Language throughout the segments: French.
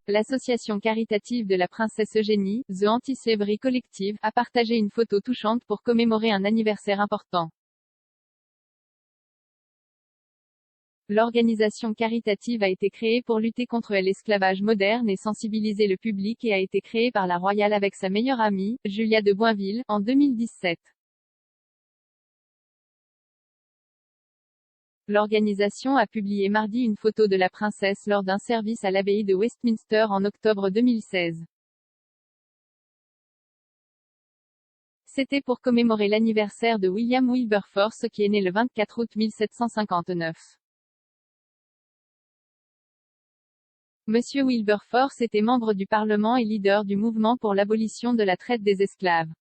l'association caritative de la princesse Eugénie, The Anti-Slavery Collective, a partagé une photo touchante pour commémorer un anniversaire important. L'organisation caritative a été créée pour lutter contre l'esclavage moderne et sensibiliser le public et a été créée par la royale avec sa meilleure amie, Julia de Boinville, en 2017. L'organisation a publié mardi une photo de la princesse lors d'un service à l'abbaye de Westminster en octobre 2016. C'était pour commémorer l'anniversaire de William Wilberforce qui est né le 24 août 1759. Monsieur Wilberforce était membre du Parlement et leader du mouvement pour l'abolition de la traite des esclaves.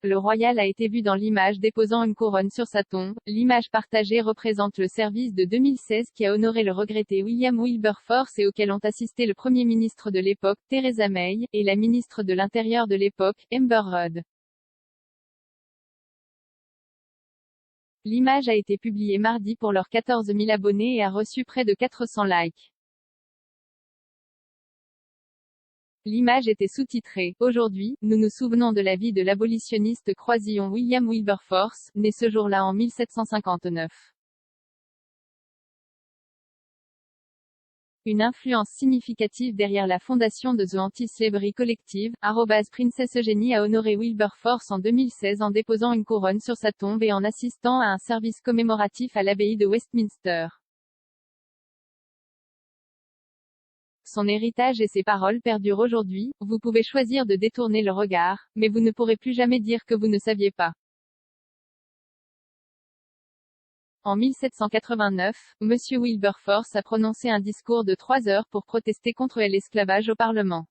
Le royal a été vu dans l'image déposant une couronne sur sa tombe. L'image partagée représente le service de 2016 qui a honoré le regretté William Wilberforce et auquel ont assisté le Premier ministre de l'époque, Theresa May, et la ministre de l'Intérieur de l'époque, Amber Rudd. L'image a été publiée mardi pour leurs 14 000 abonnés et a reçu près de 400 likes. L'image était sous-titrée « Aujourd'hui, nous nous souvenons de la vie de l'abolitionniste croisillon William Wilberforce, né ce jour-là en 1759. » Une influence significative derrière la fondation de The Anti-Slavery Collective, @Princess Eugénie a honoré Wilberforce en 2016 en déposant une couronne sur sa tombe et en assistant à un service commémoratif à l'abbaye de Westminster. Son héritage et ses paroles perdurent aujourd'hui. Vous pouvez choisir de détourner le regard, mais vous ne pourrez plus jamais dire que vous ne saviez pas. En 1789, Monsieur Wilberforce a prononcé un discours de 3 heures pour protester contre l'esclavage au Parlement.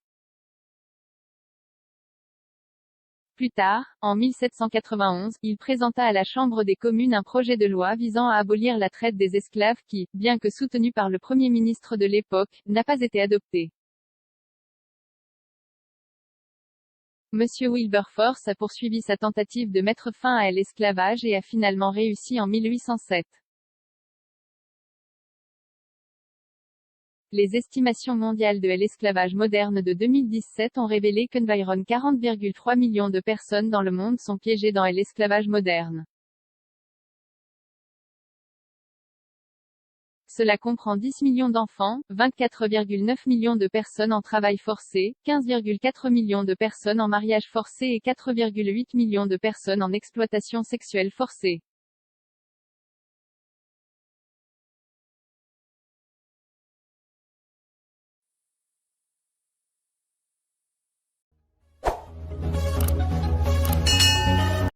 Plus tard, en 1791, il présenta à la Chambre des communes un projet de loi visant à abolir la traite des esclaves qui, bien que soutenu par le Premier ministre de l'époque, n'a pas été adopté. Monsieur Wilberforce a poursuivi sa tentative de mettre fin à l'esclavage et a finalement réussi en 1807. Les estimations mondiales de l'esclavage moderne de 2017 ont révélé qu'environ 40,3 millions de personnes dans le monde sont piégées dans l'esclavage moderne. Cela comprend 10 millions d'enfants, 24,9 millions de personnes en travail forcé, 15,4 millions de personnes en mariage forcé et 4,8 millions de personnes en exploitation sexuelle forcée.